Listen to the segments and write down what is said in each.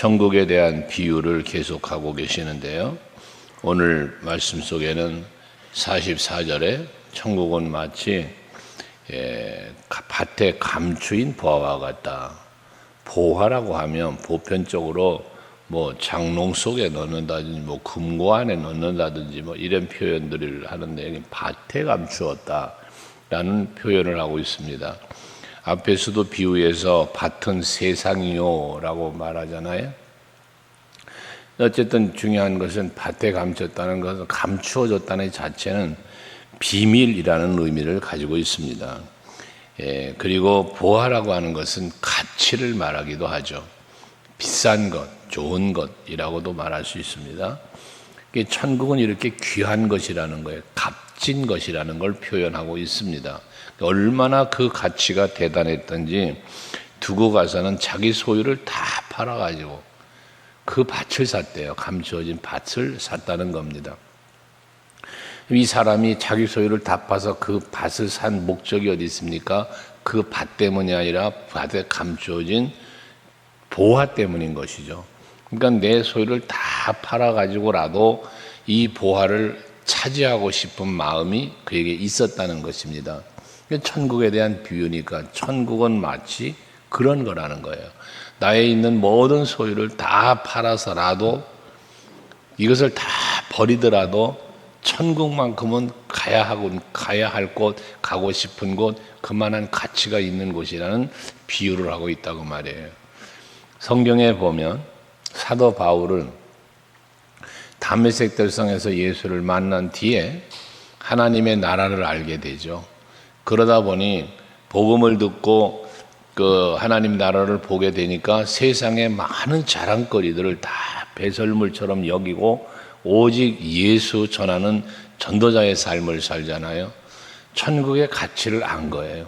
천국에 대한 비유를 계속하고 계시는데요. 오늘 말씀 속에는 44절에 천국은 마치 밭에 감추인 보화와 같다. 보화라고 하면 보편적으로 뭐 장롱 속에 넣는다든지 뭐 금고 안에 넣는다든지 뭐 이런 표현들을 하는데 밭에 감추었다라는 표현을 하고 있습니다. 앞에서도 비유에서 밭은 세상이요라고 말하잖아요. 어쨌든 중요한 것은 밭에 감췄다는 것은 감추어졌다는 자체는 비밀이라는 의미를 가지고 있습니다. 그리고 보화라고 하는 것은 가치를 말하기도 하죠. 비싼 것, 좋은 것이라고도 말할 수 있습니다. 천국은 이렇게 귀한 것이라는 거예요. 값진 것이라는 걸 표현하고 있습니다. 얼마나 그 가치가 대단했던지 두고 가서는 자기 소유를 다 팔아가지고 그 밭을 샀대요. 감추어진 밭을 샀다는 겁니다. 이 사람이 자기 소유를 다 파서 그 밭을 산 목적이 어디 있습니까? 그 밭 때문이 아니라 밭에 감추어진 보화 때문인 것이죠. 그러니까 내 소유를 다 팔아가지고라도 이 보화를 차지하고 싶은 마음이 그에게 있었다는 것입니다. 천국에 대한 비유니까 천국은 마치 그런 거라는 거예요. 나에 있는 모든 소유를 다 팔아서라도 이것을 다 버리더라도 천국만큼은 가야 할 곳, 가고 싶은 곳, 그만한 가치가 있는 곳이라는 비유를 하고 있다고 말이에요. 성경에 보면 사도 바울은 다메섹 들성에서 예수를 만난 뒤에 하나님의 나라를 알게 되죠. 그러다 보니 복음을 듣고 그 하나님 나라를 보게 되니까 세상의 많은 자랑거리들을 다 배설물처럼 여기고 오직 예수 전하는 전도자의 삶을 살잖아요. 천국의 가치를 안 거예요.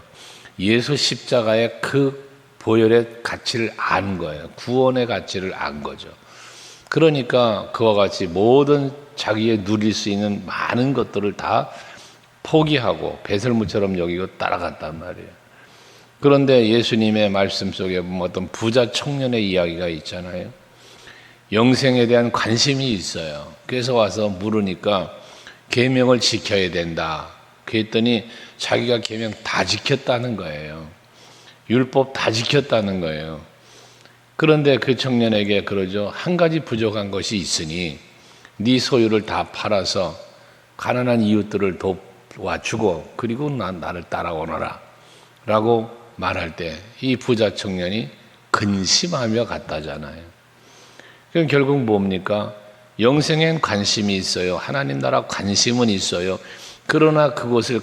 예수 십자가의 그 보혈의 가치를 안 거예요. 구원의 가치를 안 거죠. 그러니까 그와 같이 모든 자기의 누릴 수 있는 많은 것들을 다 포기하고 배설물처럼 여기고 따라갔단 말이에요. 그런데 예수님의 말씀 속에 보면 어떤 부자 청년의 이야기가 있잖아요. 영생에 대한 관심이 있어요. 그래서 와서 물으니까 계명을 지켜야 된다. 그랬더니 자기가 계명 다 지켰다는 거예요. 율법 다 지켰다는 거예요. 그런데 그 청년에게 그러죠. 한 가지 부족한 것이 있으니 네 소유를 다 팔아서 가난한 이웃들을 도와주고 그리고 나를 따라오너라 라고 말할 때 이 부자 청년이 근심하며 갔다잖아요. 그럼 결국 뭡니까? 영생엔 관심이 있어요. 하나님 나라 관심은 있어요. 그러나 그곳을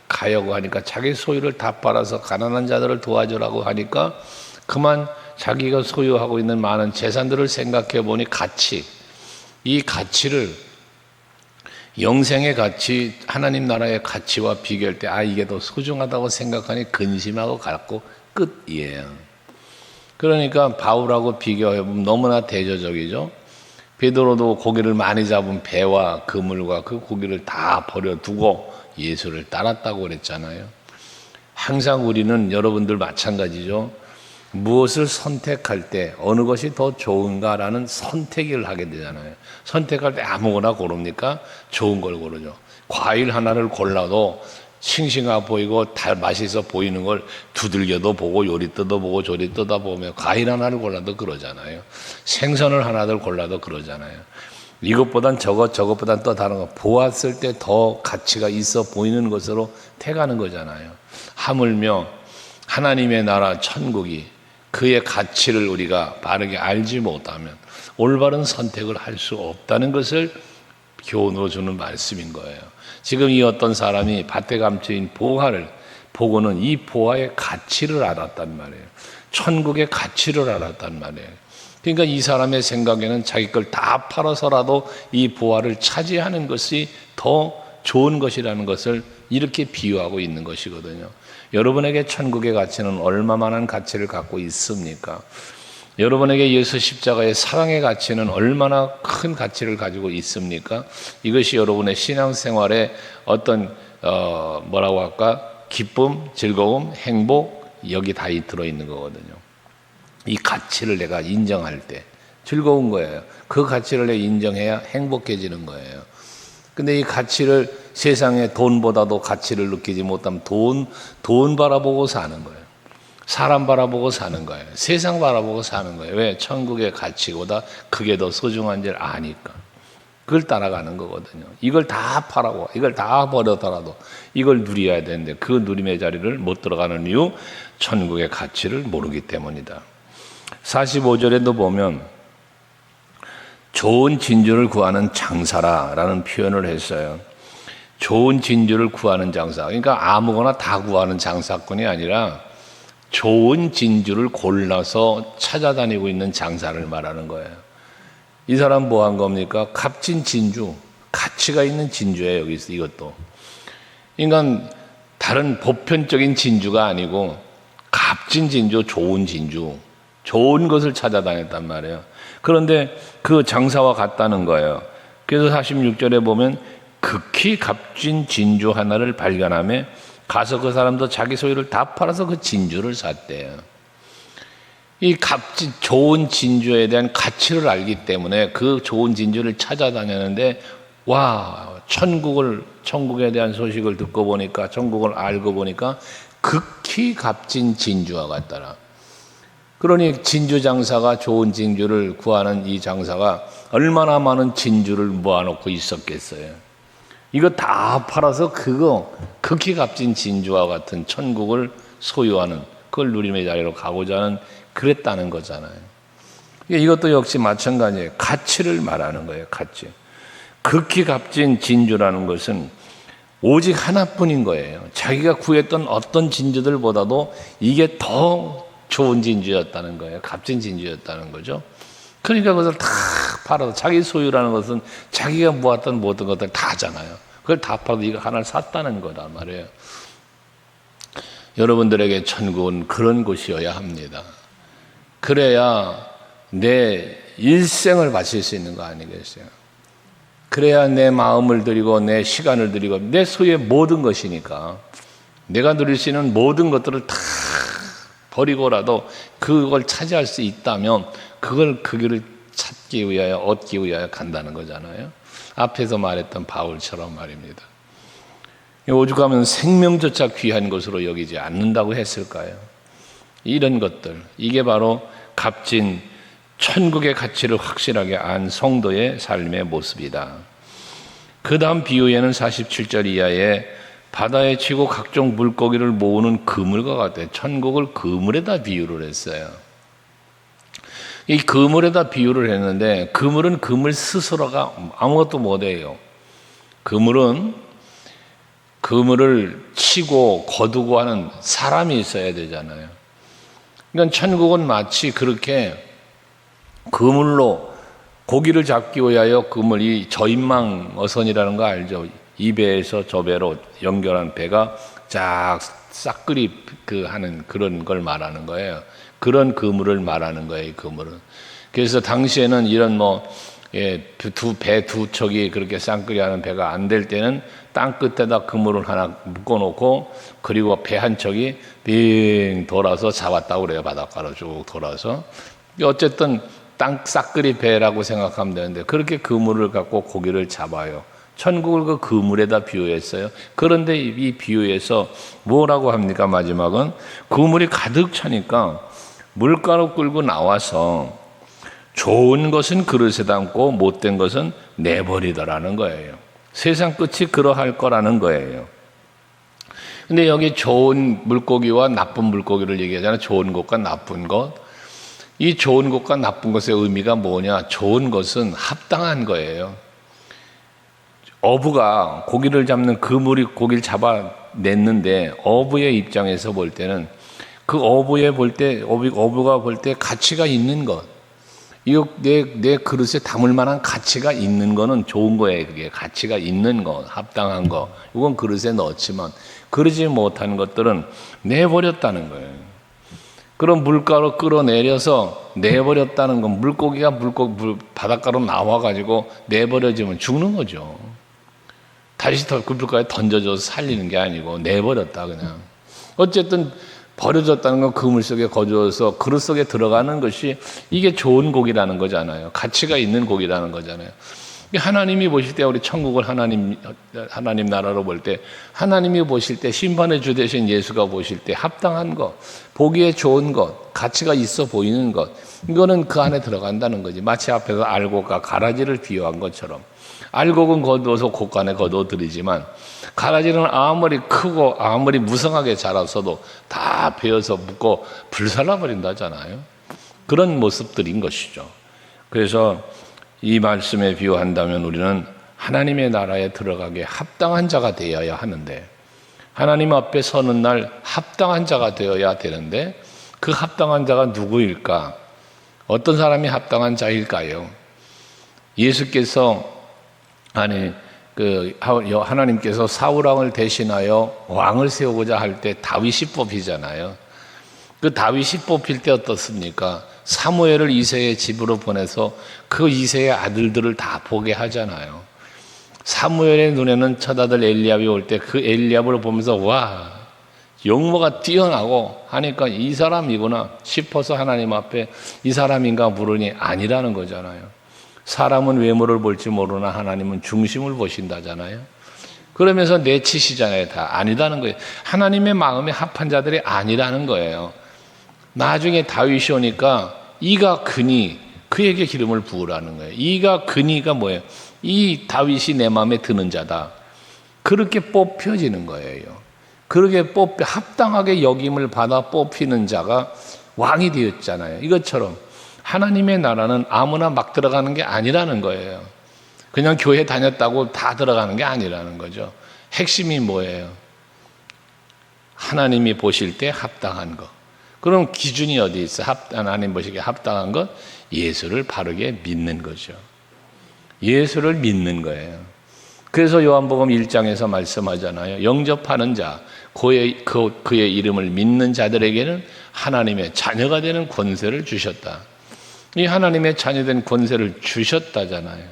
가려고 하니까 자기 소유를 다 팔아서 가난한 자들을 도와주라고 하니까 그만 자기가 소유하고 있는 많은 재산들을 생각해 보니 이 가치를 영생의 가치, 하나님 나라의 가치와 비교할 때 이게 더 소중하다고 생각하니 근심하고 갖고 끝이에요. 그러니까 바울하고 비교해보면 너무나 대조적이죠. 베드로도 고기를 많이 잡은 배와 그물과 그 고기를 다 버려두고 예수를 따랐다고 그랬잖아요. 항상 우리는 여러분들 마찬가지죠. 무엇을 선택할 때 어느 것이 더 좋은가라는 선택을 하게 되잖아요. 선택할 때 아무거나 고릅니까? 좋은 걸 고르죠. 과일 하나를 골라도 싱싱해 보이고 맛있어 보이는 걸 두들겨도 보고 요리 뜯어보고 조리 뜯어보면 과일 하나를 골라도 그러잖아요. 생선을 하나를 골라도 그러잖아요. 이것보단 저것보단 또 다른 거 보았을 때 더 가치가 있어 보이는 것으로 택하는 거잖아요. 하물며 하나님의 나라 천국이 그의 가치를 우리가 바르게 알지 못하면 올바른 선택을 할 수 없다는 것을 교훈으로 주는 말씀인 거예요. 지금 이 어떤 사람이 밭에 감춰진 보화를 보고는 이 보화의 가치를 알았단 말이에요. 천국의 가치를 알았단 말이에요. 그러니까 이 사람의 생각에는 자기 걸 다 팔아서라도 이 보화를 차지하는 것이 더 좋은 것이라는 것을 이렇게 비유하고 있는 것이거든요. 여러분에게 천국의 가치는 얼마만한 가치를 갖고 있습니까? 여러분에게 예수 십자가의 사랑의 가치는 얼마나 큰 가치를 가지고 있습니까? 이것이 여러분의 신앙생활에 어떤 뭐라고 할까? 기쁨, 즐거움, 행복 여기 다 들어있는 거거든요. 이 가치를 내가 인정할 때 즐거운 거예요. 그 가치를 인정해야 행복해지는 거예요. 근데 이 가치를 세상에 돈보다도 가치를 느끼지 못하면 돈 바라보고 사는 거예요. 사람 바라보고 사는 거예요. 세상 바라보고 사는 거예요. 왜? 천국의 가치보다 그게 더 소중한 줄 아니까. 그걸 따라가는 거거든요. 이걸 다 팔아고 이걸 다 버려더라도 이걸 누려야 되는데 그 누림의 자리를 못 들어가는 이유, 천국의 가치를 모르기 때문이다. 45절에도 보면 좋은 진주를 구하는 장사라라는 표현을 했어요. 좋은 진주를 구하는 장사. 그러니까 아무거나 다 구하는 장사꾼이 아니라 좋은 진주를 골라서 찾아다니고 있는 장사를 말하는 거예요. 이 사람 뭐 한 겁니까? 값진 진주, 가치가 있는 진주예요. 여기서 이것도. 그러니까 다른 보편적인 진주가 아니고 값진 진주, 좋은 진주, 좋은 것을 찾아다녔단 말이에요. 그런데 그 장사와 같다는 거예요. 그래서 46절에 보면 극히 값진 진주 하나를 발견하며 가서 그 사람도 자기 소유를 다 팔아서 그 진주를 샀대요. 이 값진 좋은 진주에 대한 가치를 알기 때문에 그 좋은 진주를 찾아다녔는데 와, 천국에 대한 소식을 듣고 보니까, 천국을 알고 보니까 극히 값진 진주와 같더라. 그러니 진주 장사가 좋은 진주를 구하는 이 장사가 얼마나 많은 진주를 모아놓고 있었겠어요. 이거 다 팔아서 그거 극히 값진 진주와 같은 천국을 소유하는, 그걸 누림의 자리로 가고자 하는, 그랬다는 거잖아요. 이것도 역시 마찬가지예요. 가치를 말하는 거예요. 가치. 극히 값진 진주라는 것은 오직 하나뿐인 거예요. 자기가 구했던 어떤 진주들보다도 이게 더 좋은 진주였다는 거예요. 값진 진주였다는 거죠. 그러니까 그것을 다 팔아서, 자기 소유라는 것은 자기가 모았던 모든 것들 다 하잖아요. 그걸 다 팔아서 이거 하나를 샀다는 거란 말이에요. 여러분들에게 천국은 그런 곳이어야 합니다. 그래야 내 일생을 바칠 수 있는 거 아니겠어요? 그래야 내 마음을 드리고 내 시간을 드리고 내 소유의 모든 것이니까 내가 누릴 수 있는 모든 것들을 다 버리고라도 그걸 차지할 수 있다면 그걸 그 길을 찾기 위하여, 얻기 위하여 간다는 거잖아요. 앞에서 말했던 바울처럼 말입니다. 오죽하면 생명조차 귀한 것으로 여기지 않는다고 했을까요? 이런 것들, 이게 바로 값진 천국의 가치를 확실하게 안 성도의 삶의 모습이다. 그 다음 비유에는 47절 이하에 바다에 치고 각종 물고기를 모으는 그물과 같아요. 천국을 그물에다 비유를 했어요. 이 그물에다 비유를 했는데 그물은 그물 스스로가 아무것도 못해요. 그물은 그물을 치고 거두고 하는 사람이 있어야 되잖아요. 그러니까 천국은 마치 그렇게 그물로 고기를 잡기 위하여 그물, 이 저인망 어선이라는 거 알죠? 이 배에서 저 배로 연결한 배가 쫙 싹그리 하는 그런 걸 말하는 거예요. 그런 그물을 말하는 거예요, 이 그물은. 그래서 당시에는 이런 배 두 척이 그렇게 쌍끌이 하는 배가 안 될 때는 땅 끝에다 그물을 하나 묶어놓고 그리고 배 한 척이 빙 돌아서 잡았다고 그래요. 바닷가로 쭉 돌아서. 어쨌든 땅 싹그리 배라고 생각하면 되는데 그렇게 그물을 갖고 고기를 잡아요. 천국을 그 그물에다 비유했어요. 그런데 이 비유에서 뭐라고 합니까? 마지막은 그물이 가득 차니까 물가로 끌고 나와서 좋은 것은 그릇에 담고 못된 것은 내버리더라는 거예요. 세상 끝이 그러할 거라는 거예요. 근데 여기 좋은 물고기와 나쁜 물고기를 얘기하잖아요. 좋은 것과 나쁜 것. 이 좋은 것과 나쁜 것의 의미가 뭐냐? 좋은 것은 합당한 거예요. 어부가 고기를 잡는 그물이 고기를 잡아냈는데 어부의 입장에서 볼 때는 그 어부가 볼 때 가치가 있는 것, 이거 내 그릇에 담을 만한 가치가 있는 거는 좋은 거예요. 그게 가치가 있는 거, 합당한 거, 이건 그릇에 넣었지만 그러지 못한 것들은 내버렸다는 거예요. 그럼 물가로 끌어내려서 내버렸다는 건 물고기가 바닷가로 나와가지고 내버려지면 죽는 거죠. 다시 그 물가에 던져줘서 살리는 게 아니고 내버렸다 그냥. 어쨌든 버려졌다는 건 그물 속에 거두어서 그릇 속에 들어가는 것이 이게 좋은 곡이라는 거잖아요. 가치가 있는 곡이라는 거잖아요. 하나님이 보실 때 우리 천국을 하나님 나라로 볼 때 하나님이 보실 때 심판의 주 되신 예수가 보실 때 합당한 것, 보기에 좋은 것, 가치가 있어 보이는 것 이거는 그 안에 들어간다는 거지. 마치 앞에서 알곡과 가라지를 비유한 것처럼 알곡은 거두어서 곡간에 거두어 드리지만 가라지는 아무리 크고 아무리 무성하게 자랐어도 다 베어서 묶어 불살라 버린다잖아요. 그런 모습들인 것이죠. 그래서 이 말씀에 비유한다면 우리는 하나님의 나라에 들어가기에 합당한 자가 되어야 하는데 하나님 앞에 서는 날 합당한 자가 되어야 되는데 그 합당한 자가 누구일까? 어떤 사람이 합당한 자일까요? 예수께서 하나님께서 사울 왕을 대신하여 왕을 세우고자 할 때 다윗이 뽑히잖아요. 그 다윗이 뽑힐 때 어떻습니까? 사무엘을 이새의 집으로 보내서 그 이새의 아들들을 다 보게 하잖아요. 사무엘의 눈에는 첫아들 엘리압이 올 때 그 엘리압을 보면서 와 용모가 뛰어나고 하니까 이 사람이구나 싶어서 하나님 앞에 이 사람인가 물으니 아니라는 거잖아요. 사람은 외모를 볼지 모르나 하나님은 중심을 보신다잖아요. 그러면서 내치시잖아요. 다 아니라는 거예요. 하나님의 마음에 합한 자들이 아니라는 거예요. 나중에 다윗이 오니까 이가 그니 그에게 기름을 부으라는 거예요. 이가 그니가 뭐예요? 이 다윗이 내 마음에 드는 자다. 그렇게 뽑혀지는 거예요. 그렇게 합당하게 여김을 받아 뽑히는 자가 왕이 되었잖아요. 이것처럼 하나님의 나라는 아무나 막 들어가는 게 아니라는 거예요. 그냥 교회 다녔다고 다 들어가는 게 아니라는 거죠. 핵심이 뭐예요? 하나님이 보실 때 합당한 것. 그럼 기준이 어디 있어? 하나님 보시기에 합당한 것? 예수를 바르게 믿는 거죠. 예수를 믿는 거예요. 그래서 요한복음 1장에서 말씀하잖아요. 영접하는 자, 그의 이름을 믿는 자들에게는 하나님의 자녀가 되는 권세를 주셨다. 이 하나님의 자녀된 권세를 주셨다잖아요.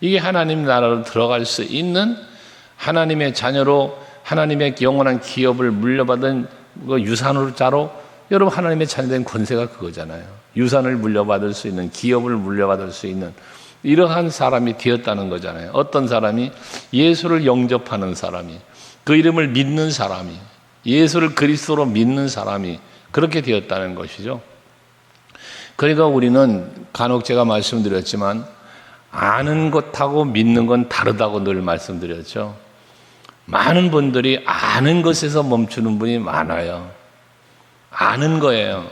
이게 하나님 나라로 들어갈 수 있는 하나님의 자녀로 하나님의 영원한 기업을 물려받은 유산으로 자로 여러분 하나님의 자녀된 권세가 그거잖아요. 유산을 물려받을 수 있는 기업을 물려받을 수 있는 이러한 사람이 되었다는 거잖아요. 어떤 사람이 예수를 영접하는 사람이 그 이름을 믿는 사람이 예수를 그리스도로 믿는 사람이 그렇게 되었다는 것이죠. 그러니까 우리는 간혹 제가 말씀드렸지만 아는 것하고 믿는 건 다르다고 늘 말씀드렸죠. 많은 분들이 아는 것에서 멈추는 분이 많아요. 아는 거예요.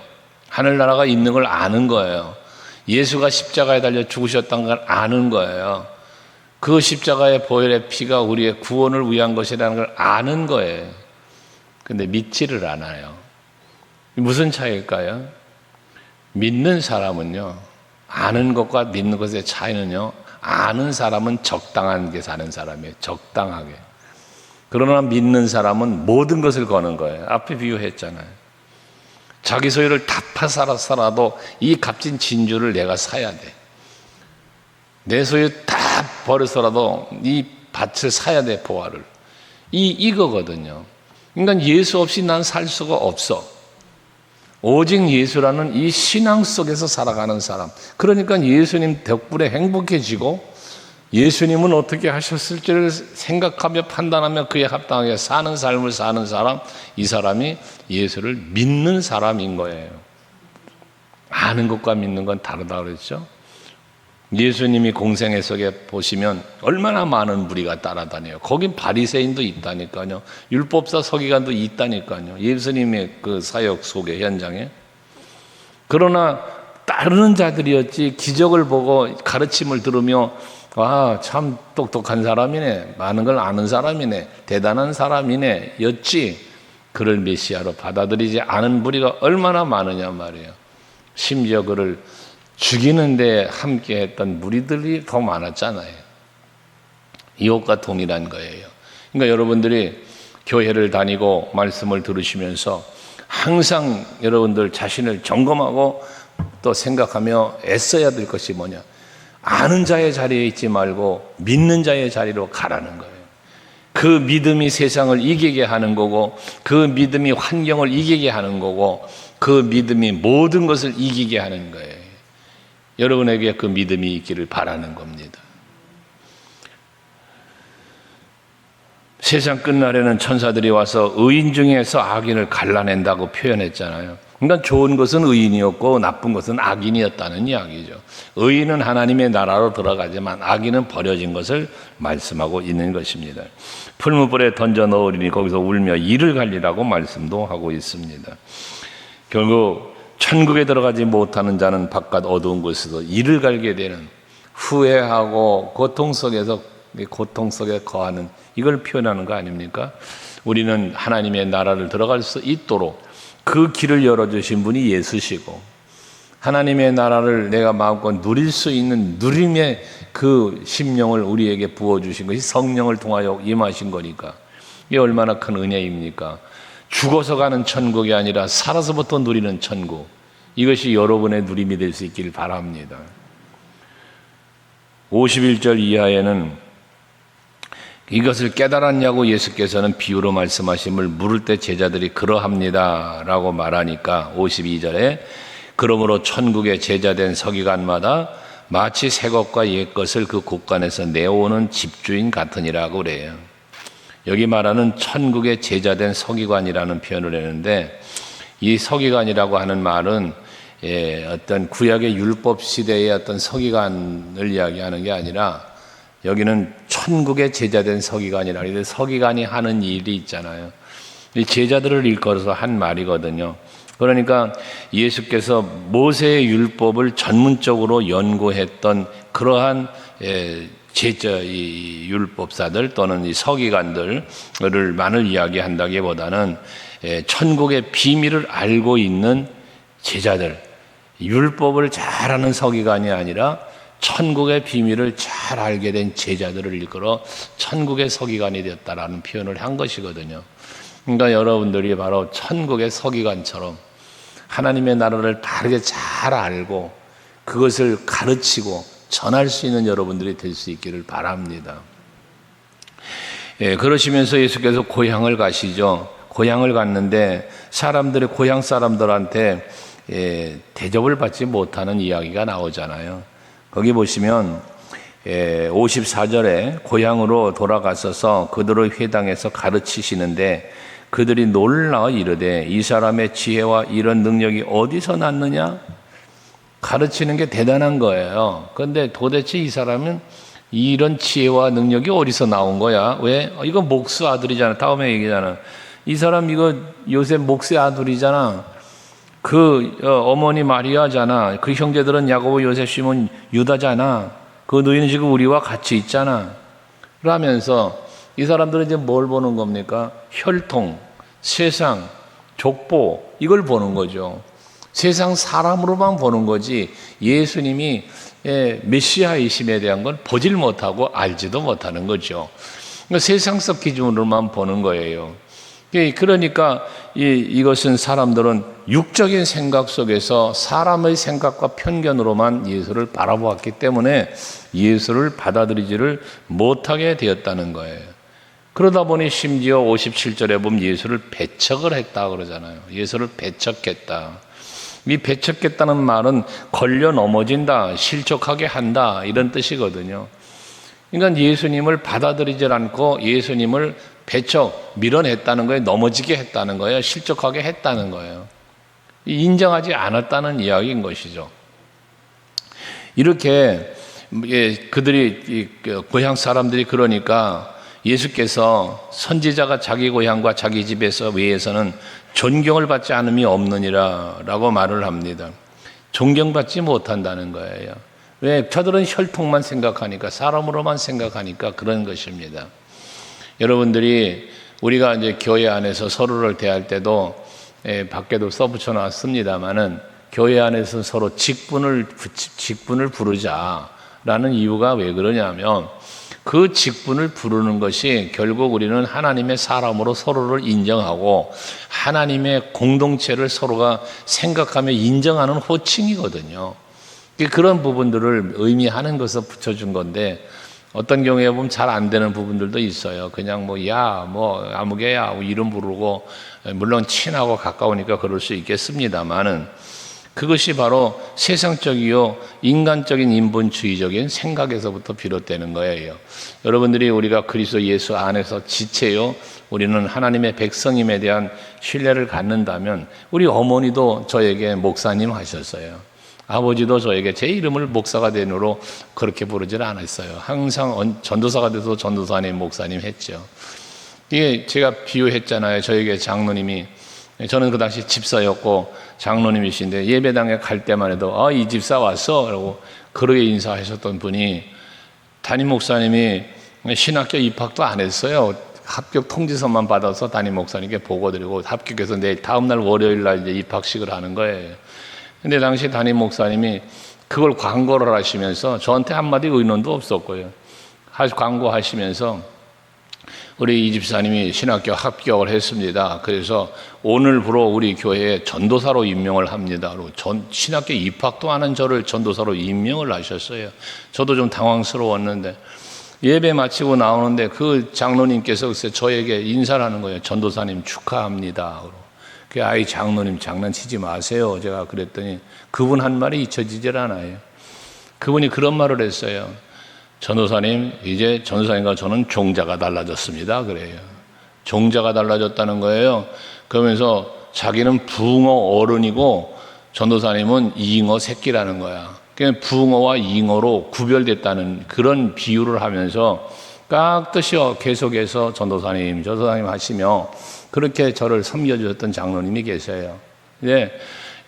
하늘나라가 있는 걸 아는 거예요. 예수가 십자가에 달려 죽으셨다는 걸 아는 거예요. 그 십자가의 보혈의 피가 우리의 구원을 위한 것이라는 걸 아는 거예요. 근데 믿지를 않아요. 무슨 차이일까요? 믿는 사람은요, 아는 것과 믿는 것의 차이는요, 아는 사람은 적당하게 사는 사람이에요. 적당하게. 그러나 믿는 사람은 모든 것을 거는 거예요. 앞에 비유했잖아요. 자기 소유를 다 팔아서라도 이 값진 진주를 내가 사야 돼. 내 소유 다 버려서라도 이 밭을 사야 돼, 보화를. 이거거든요. 그러니까 예수 없이 난 살 수가 없어. 오직 예수라는 이 신앙 속에서 살아가는 사람. 그러니까 예수님 덕분에 행복해지고 예수님은 어떻게 하셨을지를 생각하며 판단하며 그에 합당하게 사는 삶을 사는 사람, 이 사람이 예수를 믿는 사람인 거예요. 아는 것과 믿는 건 다르다고 그랬죠. 예수님이 공생애 속에 보시면 얼마나 많은 무리가 따라다녀요. 거긴 바리새인도 있다니까요. 율법사 서기관도 있다니까요. 예수님의 그 사역 속에 현장에. 그러나 따르는 자들이었지 기적을 보고 가르침을 들으며 와, 참 똑똑한 사람이네. 많은 걸 아는 사람이네. 대단한 사람이네. 였지. 그를 메시아로 받아들이지 않은 무리가 얼마나 많으냐 말이에요. 심지어 그를 죽이는데 함께 했던 무리들이 더 많았잖아요. 이것과 동일한 거예요. 그러니까 여러분들이 교회를 다니고 말씀을 들으시면서 항상 여러분들 자신을 점검하고 또 생각하며 애써야 될 것이 뭐냐. 아는 자의 자리에 있지 말고 믿는 자의 자리로 가라는 거예요. 그 믿음이 세상을 이기게 하는 거고, 그 믿음이 환경을 이기게 하는 거고, 그 믿음이 모든 것을 이기게 하는 거예요. 여러분에게 그 믿음이 있기를 바라는 겁니다. 세상 끝날에는 천사들이 와서 의인 중에서 악인을 갈라낸다고 표현했잖아요. 그러니까 좋은 것은 의인이었고 나쁜 것은 악인이었다는 이야기죠. 의인은 하나님의 나라로 들어가지만 악인은 버려진 것을 말씀하고 있는 것입니다. 풀무불에 던져 넣으리니 거기서 울며 이를 갈리라고 말씀도 하고 있습니다. 결국 천국에 들어가지 못하는 자는 바깥 어두운 곳에서 이를 갈게 되는, 후회하고 고통 속에 거하는, 이걸 표현하는 거 아닙니까? 우리는 하나님의 나라를 들어갈 수 있도록 그 길을 열어주신 분이 예수시고, 하나님의 나라를 내가 마음껏 누릴 수 있는 누림의 그 심령을 우리에게 부어주신 것이 성령을 통하여 임하신 거니까 이게 얼마나 큰 은혜입니까? 죽어서 가는 천국이 아니라 살아서부터 누리는 천국, 이것이 여러분의 누림이 될 수 있길 바랍니다. 51절 이하에는 이것을 깨달았냐고 예수께서는 비유로 말씀하심을 물을 때 제자들이 그러합니다 라고 말하니까 52절에 그러므로 천국의 제자된 서기관마다 마치 새 것과 옛 것을 그 곳간에서 내오는 집주인 같으니라고 그래요. 여기 말하는 천국의 제자된 서기관이라는 표현을 했는데, 이 서기관이라고 하는 말은 어떤 구약의 율법 시대의 어떤 서기관을 이야기하는 게 아니라 여기는 천국의 제자된 서기관이라, 서기관이 하는 일이 있잖아요. 이 제자들을 일컬어서 한 말이거든요. 그러니까 예수께서 모세의 율법을 전문적으로 연구했던 그러한 이 율법사들 또는 이 서기관들을 이야기한다기보다는 천국의 비밀을 알고 있는 제자들, 율법을 잘 아는 서기관이 아니라 천국의 비밀을 잘 알게 된 제자들을 일컬어 천국의 서기관이 되었다라는 표현을 한 것이거든요. 그러니까 여러분들이 바로 천국의 서기관처럼 하나님의 나라를 바르게 잘 알고 그것을 가르치고 전할 수 있는 여러분들이 될 수 있기를 바랍니다. 그러시면서 예수께서 고향을 가시죠. 고향을 갔는데 사람들이 고향 사람들한테 대접을 받지 못하는 이야기가 나오잖아요. 거기 보시면 54절에 고향으로 돌아가셔서 그들의 회당에서 가르치시는데 그들이 놀라 이르되 이 사람의 지혜와 이런 능력이 어디서 났느냐? 가르치는 게 대단한 거예요. 그런데 도대체 이 사람은 이런 지혜와 능력이 어디서 나온 거야? 왜? 이거 목수 아들이잖아. 다음에 얘기잖아. 이 사람 이거 요셉 목수의 아들이잖아. 그 어머니 마리아잖아. 그 형제들은 야고보, 요셉, 시몬, 유다잖아. 그 너희는 지금 우리와 같이 있잖아. 그러면서 이 사람들은 이제 뭘 보는 겁니까? 혈통, 세상, 족보, 이걸 보는 거죠. 세상 사람으로만 보는 거지 예수님이 메시아이심에 대한 건 보질 못하고 알지도 못하는 거죠. 그러니까 세상적 기준으로만 보는 거예요. 그러니까 이것은 사람들은 육적인 생각 속에서 사람의 생각과 편견으로만 예수를 바라보았기 때문에 예수를 받아들이지를 못하게 되었다는 거예요. 그러다 보니 심지어 57절에 보면 예수를 배척을 했다 그러잖아요. 예수를 배척했다. 이 배척했다는 말은 걸려 넘어진다, 실족하게 한다, 이런 뜻이거든요. 그러니까 예수님을 받아들이질 않고 예수님을 배척, 밀어냈다는 거예요. 넘어지게 했다는 거예요. 실족하게 했다는 거예요. 인정하지 않았다는 이야기인 것이죠. 이렇게 그들이 고향 사람들이 그러니까 예수께서 선지자가 자기 고향과 자기 집에서 외에서는 존경을 받지 않음이 없느니라 라고 말을 합니다. 존경받지 못한다는 거예요. 왜? 저들은 혈통만 생각하니까, 사람으로만 생각하니까 그런 것입니다. 여러분들이 우리가 이제 교회 안에서 서로를 대할 때도 밖에도 써붙여 놨습니다만은 교회 안에서 서로 직분을 부르자라는 이유가 왜 그러냐면 그 직분을 부르는 것이 결국 우리는 하나님의 사람으로 서로를 인정하고 하나님의 공동체를 서로가 생각하며 인정하는 호칭이거든요. 그런 부분들을 의미하는 것을 붙여준 건데 어떤 경우에 보면 잘 안 되는 부분들도 있어요. 그냥 아무개야 이름 부르고, 물론 친하고 가까우니까 그럴 수 있겠습니다만은, 그것이 바로 세상적이요 인간적인 인본주의적인 생각에서부터 비롯되는 거예요. 여러분들이 우리가 그리스도 예수 안에서 지체요, 우리는 하나님의 백성임에 대한 신뢰를 갖는다면, 우리 어머니도 저에게 목사님 하셨어요. 아버지도 저에게 제 이름을 목사가 된으로 그렇게 부르질 않았어요. 항상 전도사가 돼서 전도사님, 목사님 했죠. 이게 제가 비유했잖아요. 저에게 장로님이, 저는 그 당시 집사였고 장로님이신데 예배당에 갈 때만 해도 이 집사 왔어? 라고 그렇게 인사하셨던 분이, 담임 목사님이 신학교 입학도 안 했어요. 합격 통지서만 받아서 담임 목사님께 보고드리고 합격해서 내일 다음날 월요일 날 이제 입학식을 하는 거예요. 근데 당시 담임 목사님이 그걸 광고를 하시면서 저한테 한마디 의논도 없었고요. 광고하시면서 우리 이 집사님이 신학교 합격을 했습니다. 그래서 오늘부로 우리 교회에 전도사로 임명을 합니다. 신학교 입학도 안 한 저를 전도사로 임명을 하셨어요. 저도 좀 당황스러웠는데 예배 마치고 나오는데 그 장로님께서 저에게 인사를 하는 거예요. 전도사님 축하합니다. 아이 장로님 장난치지 마세요. 제가 그랬더니 그분 한 말이 잊혀지질 않아요. 그분이 그런 말을 했어요. 전도사님, 이제 전도사님과 저는 종자가 달라졌습니다. 그래요. 종자가 달라졌다는 거예요. 그러면서 자기는 붕어 어른이고 전도사님은 잉어 새끼라는 거야. 그러니까 붕어와 잉어로 구별됐다는 그런 비유를 하면서 깍듯이 계속해서 전도사님 하시며 그렇게 저를 섬겨주셨던 장로님이 계세요.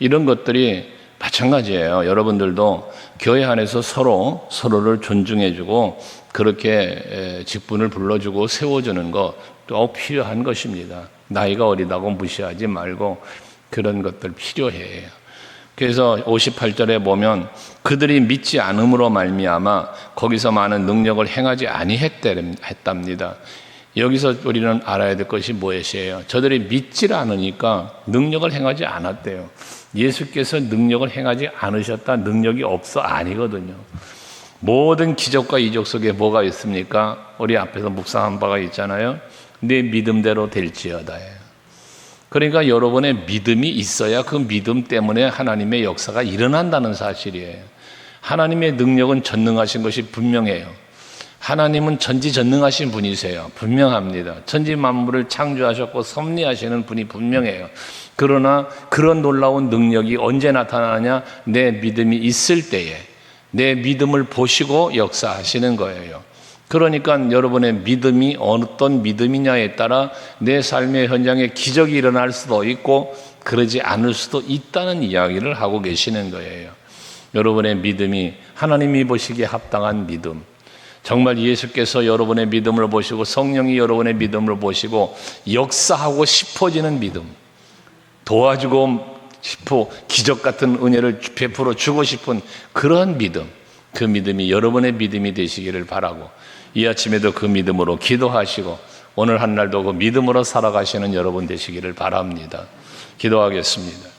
이런 것들이 마찬가지예요. 여러분들도 교회 안에서 서로를 존중해주고 그렇게 직분을 불러주고 세워주는 것 또 필요한 것입니다. 나이가 어리다고 무시하지 말고 그런 것들 필요해요. 그래서 58절에 보면 그들이 믿지 않음으로 말미암아 거기서 많은 능력을 행하지 아니했답니다. 여기서 우리는 알아야 될 것이 무엇이에요? 저들이 믿질 않으니까 능력을 행하지 않았대요. 예수께서 능력을 행하지 않으셨다, 능력이 없어 아니거든요. 모든 기적과 이적 속에 뭐가 있습니까? 우리 앞에서 묵상한 바가 있잖아요. 내 믿음대로 될지어다. 그러니까 여러분의 믿음이 있어야 그 믿음 때문에 하나님의 역사가 일어난다는 사실이에요. 하나님의 능력은 전능하신 것이 분명해요. 하나님은 전지전능하신 분이세요. 분명합니다. 천지 만물을 창조하셨고 섭리하시는 분이 분명해요. 그러나 그런 놀라운 능력이 언제 나타나냐? 내 믿음이 있을 때에 내 믿음을 보시고 역사하시는 거예요. 그러니까 여러분의 믿음이 어떤 믿음이냐에 따라 내 삶의 현장에 기적이 일어날 수도 있고 그러지 않을 수도 있다는 이야기를 하고 계시는 거예요. 여러분의 믿음이 하나님이 보시기에 합당한 믿음, 정말 예수께서 여러분의 믿음을 보시고 성령이 여러분의 믿음을 보시고 역사하고 싶어지는 믿음, 도와주고 싶어 기적 같은 은혜를 베풀어 주고 싶은 그런 믿음, 그 믿음이 여러분의 믿음이 되시기를 바라고 이 아침에도 그 믿음으로 기도하시고 오늘 한 날도 그 믿음으로 살아가시는 여러분 되시기를 바랍니다. 기도하겠습니다.